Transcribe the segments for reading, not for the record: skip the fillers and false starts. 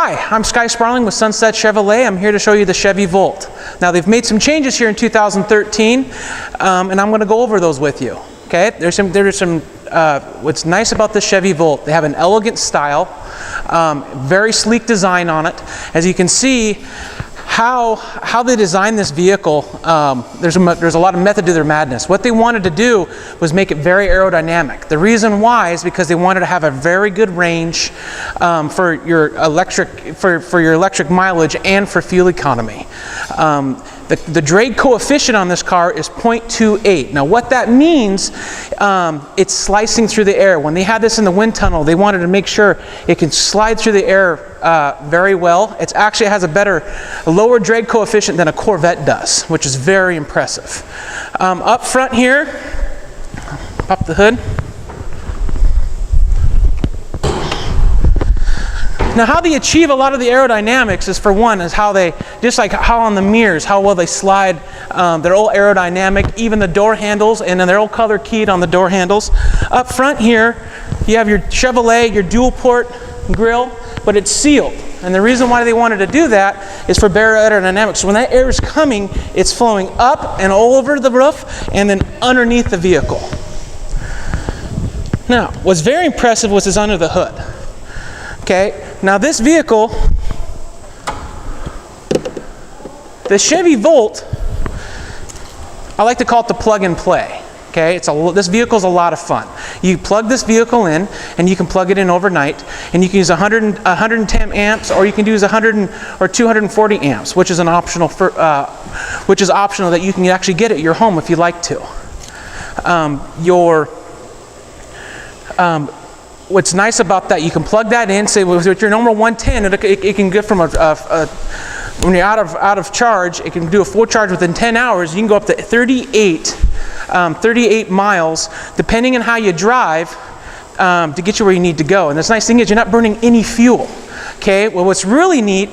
Hi, I'm Sparling with Sunset Chevrolet. I'm here to show you the Chevy Volt. Now they've made some changes here in 2013, and I'm going to go over those with you. Okay, there's some. What's nice about the Chevy Volt, they have an elegant style, very sleek design on it. As you can see, how they designed this vehicle, there's a lot of method to their madness. What they wanted to do was make it very aerodynamic. The reason why is because they wanted to have a very good range for your electric mileage and for fuel economy. The drag coefficient on this car is 0.28. Now what that means, it's slicing through the air. When they had this in the wind tunnel, they wanted to make sure it can slide through the air very well. It actually has a lower drag coefficient than a Corvette does, which is very impressive. Up front here, pop the hood. Now how they achieve a lot of the aerodynamics is, for one, is how they, just like how on the mirrors, how well they slide. They're all aerodynamic, even the door handles, and then they're all color keyed on the door handles. Up front here, you have your Chevrolet, your dual port grille, but it's sealed. And the reason why they wanted to do that is for better aerodynamics. So when that air is coming, it's flowing up and all over the roof and then underneath the vehicle. Now, what's very impressive was under the hood. Okay, now this vehicle, the Chevy Volt, I like to call it the plug and play. Okay, this vehicle is a lot of fun. You plug this vehicle in, and you can plug it in overnight, and you can use 110 amps, or you can use 100 or 240 amps, which is optional that you can actually get at your home if you like to. What's nice about that, you can plug that in, say with your normal 110, it can get from when you're out of charge, it can do a full charge within 10 hours. You can go up to 38 miles, depending on how you drive, to get you where you need to go. And the nice thing is you're not burning any fuel. Okay, well what's really neat,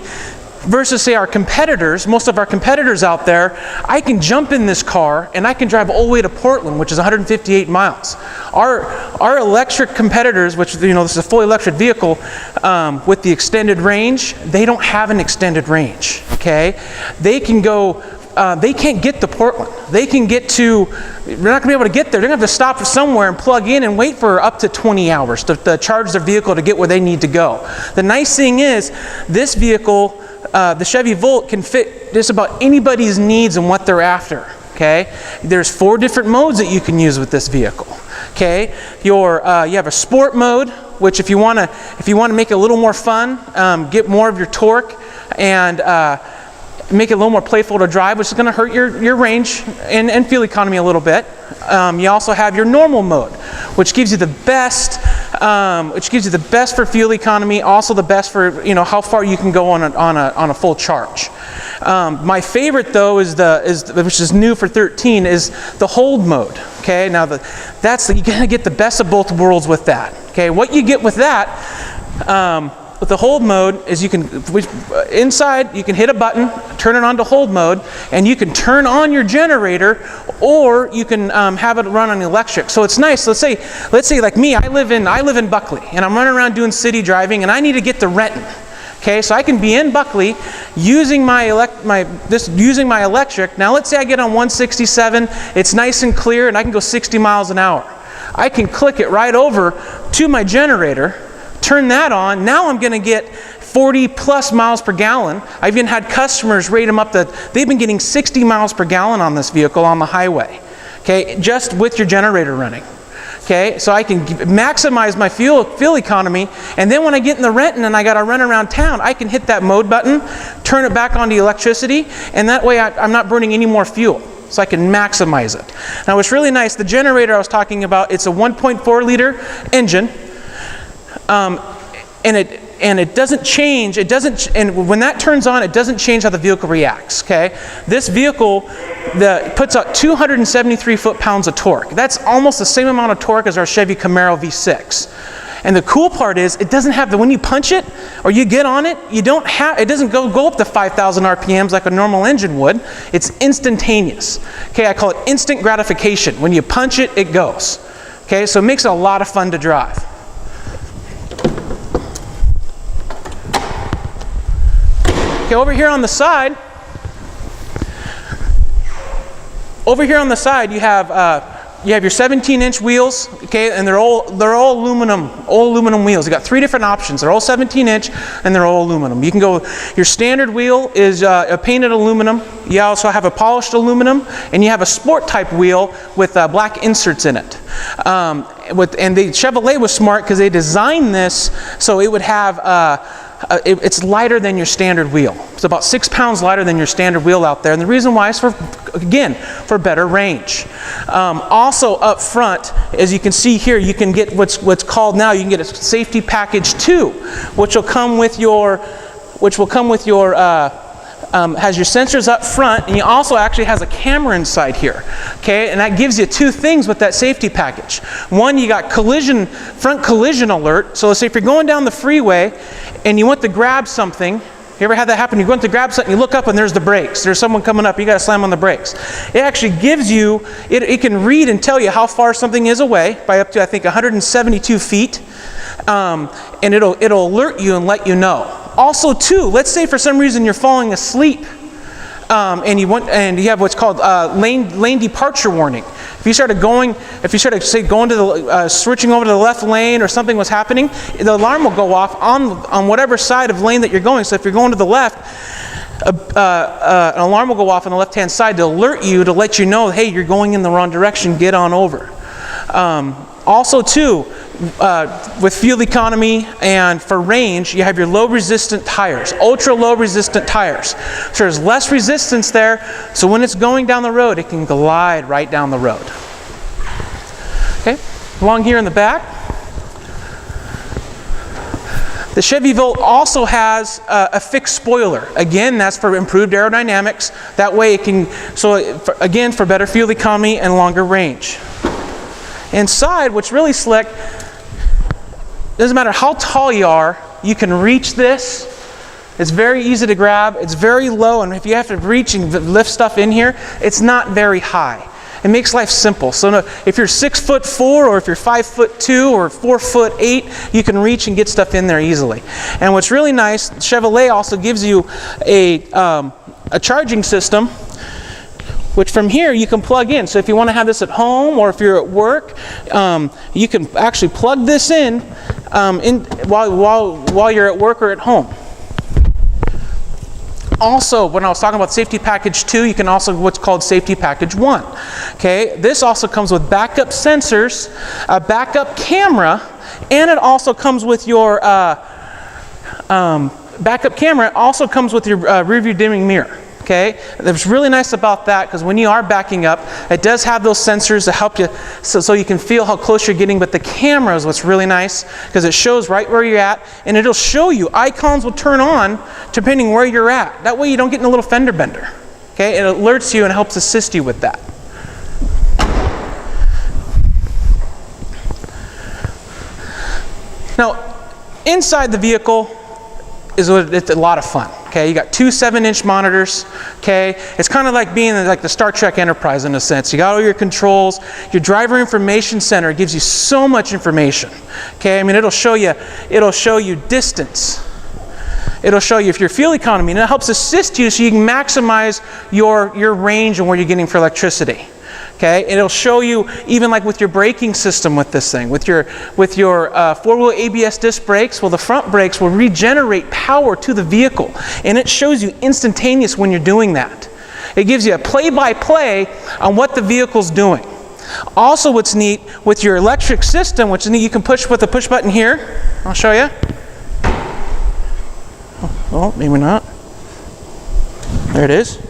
versus say our competitors, most of our competitors out there, I can jump in this car and I can drive all the way to Portland, which is 158 miles. Our electric competitors, which this is a fully electric vehicle with the extended range, they don't have an extended range. Okay, they can go. They can't get to Portland. They can get to. They're not going to be able to get there. They're going to have to stop somewhere and plug in and wait for up to 20 hours to charge their vehicle to get where they need to go. The nice thing is, this vehicle, the Chevy Volt, can fit just about anybody's needs and what they're after. Okay, there's 4 different modes that you can use with this vehicle. Okay, you have a sport mode, which if you want to make it a little more fun, get more of your torque and make it a little more playful to drive, which is going to hurt your range and fuel economy a little bit. You also have your normal mode, which gives you the best. For fuel economy, also the best for how far you can go on a full charge. My favorite though which is new for 13, is the hold mode. Okay, now you're gonna get the best of both worlds with that. Okay, what you get with that. With the hold mode is inside you can hit a button, turn it on to hold mode, and you can turn on your generator, or you can have it run on electric. So it's nice. Let's say like me, I live in Buckley, and I'm running around doing city driving, and I need to get to Renton. Okay, so I can be in Buckley using my electric. Now let's say I get on 167, it's nice and clear, and I can go 60 miles an hour. I can click it right over to my generator. Turn that on. Now I'm going to get 40 plus miles per gallon. I've even had customers rate them up they've been getting 60 miles per gallon on this vehicle on the highway. Okay, just with your generator running. Okay, so I can maximize my fuel economy, and then when I get in the Renton and I got to run around town, I can hit that mode button, turn it back on to electricity, and that way I'm not burning any more fuel. So I can maximize it. Now what's really nice, the generator I was talking about, it's a 1.4 liter engine. And it doesn't change. And when that turns on, it doesn't change how the vehicle reacts. Okay, this vehicle puts out 273 foot-pounds of torque. That's almost the same amount of torque as our Chevy Camaro V6. And the cool part is, it doesn't have when you punch it or you get on it, it doesn't go up to 5,000 RPMs like a normal engine would. It's instantaneous. Okay, I call it instant gratification. When you punch it, it goes. Okay, so it makes it a lot of fun to drive. Okay, over here on the side, you have your 17-inch wheels, okay, and they're all aluminum wheels. You got 3 different options. They're all 17-inch and they're all aluminum. You can go. Your standard wheel is a painted aluminum. You also have a polished aluminum, and you have a sport type wheel with black inserts in it. And the Chevrolet was smart because they designed this so it would have. It's lighter than your standard wheel. It's about 6 pounds lighter than your standard wheel out there. And the reason why is for better range. Also up front, as you can see here, you can get what's called now, you can get a safety package 2, which will come with your, has your sensors up front, and you also actually has a camera inside here. Okay, and that gives you 2 things with that safety package. One, you got front collision alert. So let's say if you're going down the freeway and you want to grab something. You ever had that happen? You're going to grab something, you look up and there's the brakes. There's someone coming up, you got to slam on the brakes. It actually gives you, it can read and tell you how far something is away by up to, I think, 172 feet. And it'll alert you and let you know. Also, too, let's say for some reason you're falling asleep, and you have what's called lane departure warning. If you started switching over to the left lane or something was happening, the alarm will go off on whatever side of lane that you're going. So if you're going to the left, an alarm will go off on the left-hand side to alert you, to let you know, hey, you're going in the wrong direction, get on over. Also, too, with fuel economy and for range, you have your low resistant tires, ultra low resistant tires. So there's less resistance there, so when it's going down the road, it can glide right down the road. Okay, along here in the back, the Chevy Volt also has a fixed spoiler. Again, that's for improved aerodynamics. That way it can, for better fuel economy and longer range. Inside, what's really slick, doesn't matter how tall you are, you can reach this. It's very easy to grab. It's very low, and if you have to reach and lift stuff in here, it's not very high. It makes life simple. So if you're 6'4", or if you're 5'2", or 4'8", you can reach and get stuff in there easily. And what's really nice, Chevrolet also gives you a charging system, which from here you can plug in. So if you want to have this at home or if you're at work, you can actually plug this in, while you're at work or at home. Also, when I was talking about safety package 2, you can also what's called safety package 1. Okay, this also comes with backup sensors, a backup camera, and it also comes with your backup camera. It also comes with your rear view dimming mirror. Okay, that's really nice about that, because when you are backing up, it does have those sensors to help you, so you can feel how close you're getting. But the camera is what's really nice, because it shows right where you're at, and it'll show you, icons will turn on depending where you're at. That way you don't get in a little fender bender. Okay, it alerts you and helps assist you with that. Now, inside the vehicle it's a lot of fun. Okay, you got 2 7-inch monitors. Okay, it's kind of like being like the Star Trek Enterprise in a sense. You got all your controls. Your driver information center gives you so much information. Okay, I mean it'll show you distance. It'll show you if your fuel economy, and it helps assist you so you can maximize your range and where you're getting for electricity. Okay, and it'll show you even like with your braking system with this thing, with your 4-wheel ABS disc brakes. Well, the front brakes will regenerate power to the vehicle, and it shows you instantaneous when you're doing that. It gives you a play-by-play on what the vehicle's doing. Also, what's neat with your electric system, which is neat, you can push with the push button here. I'll show you. Oh, maybe not. There it is.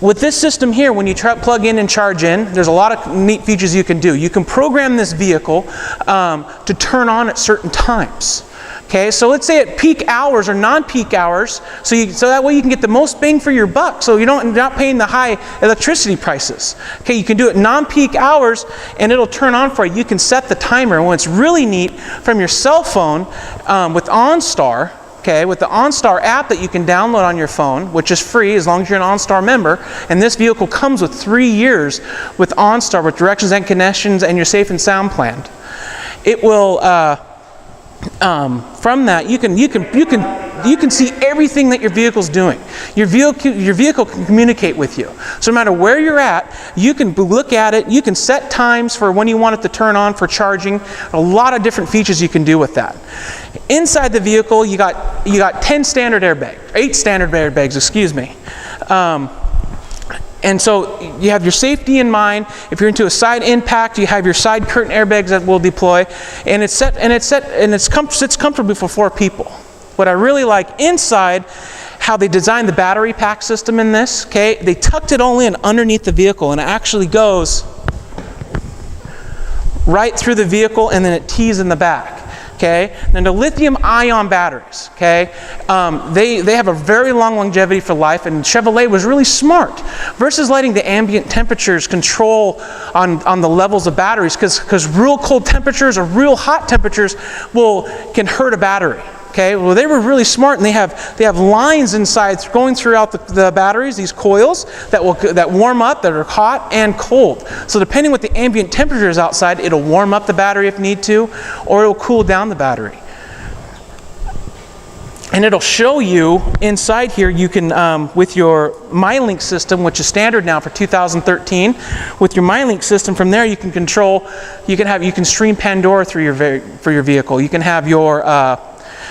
With this system here, when you plug in and charge in, there's a lot of neat features you can do. You can program this vehicle to turn on at certain times. Okay, so let's say at peak hours or non-peak hours, so that way you can get the most bang for your buck, so you're not paying the high electricity prices. Okay, you can do it non-peak hours, and it'll turn on for you. You can set the timer, and what's really neat, from your cell phone with OnStar. Okay, with the OnStar app that you can download on your phone, which is free as long as you're an OnStar member, and this vehicle comes with 3 years with OnStar, with directions and connections and your safe and sound plan. It will, from that, you can you can see everything that your vehicle's doing. Your vehicle can communicate with you. So no matter where you're at, you can look at it, you can set times for when you want it to turn on for charging. A lot of different features you can do with that. Inside the vehicle, you got 8 standard airbags, excuse me. And so you have your safety in mind. If you're into a side impact, you have your side curtain airbags that will deploy, and it sits comfortably for 4 people. What I really like inside, how they designed the battery pack system in this. Okay, they tucked it all in underneath the vehicle, and it actually goes right through the vehicle, and then it tees in the back. Okay, then the lithium-ion batteries, okay, they have a very long longevity for life, and Chevrolet was really smart versus letting the ambient temperatures control on the levels of batteries, because real cold temperatures or real hot temperatures can hurt a battery. Okay, well, they were really smart, and they have lines inside going throughout the batteries, these coils that warm up, that are hot and cold. So depending what the ambient temperature is outside, it'll warm up the battery if need to, or it'll cool down the battery. And it'll show you inside here, you can, with your MyLink system, which is standard now for 2013, with your MyLink system, from there you can control, you can stream Pandora through your vehicle. You can have your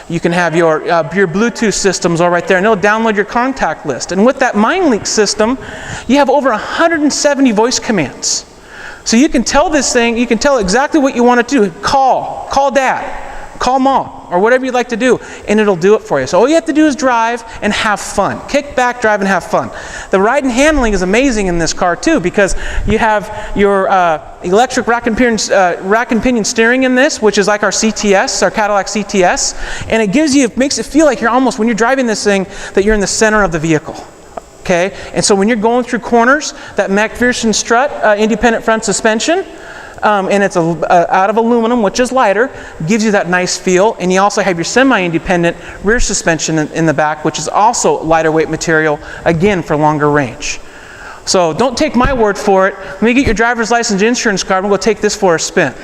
Bluetooth systems all right there, and it'll download your contact list. And with that MyLink system, you have over 170 voice commands. So you can tell this thing, you can tell exactly what you want it to do. Call dad, call mom, or whatever you'd like to do, and it'll do it for you. So all you have to do is drive and have fun. Kick back, drive, and have fun. The ride and handling is amazing in this car too, because you have your electric rack and pinion steering in this, which is like our CTS, our Cadillac CTS, and it makes it feel like you're almost, when you're driving this thing, that you're in the center of the vehicle. Okay, and so when you're going through corners, that McPherson strut, independent front suspension, and it's out of aluminum, which is lighter, gives you that nice feel. And you also have your semi-independent rear suspension in the back, which is also lighter weight material, again for longer range. So don't take my word for it. Let me get your driver's license, insurance card, and we'll go take this for a spin.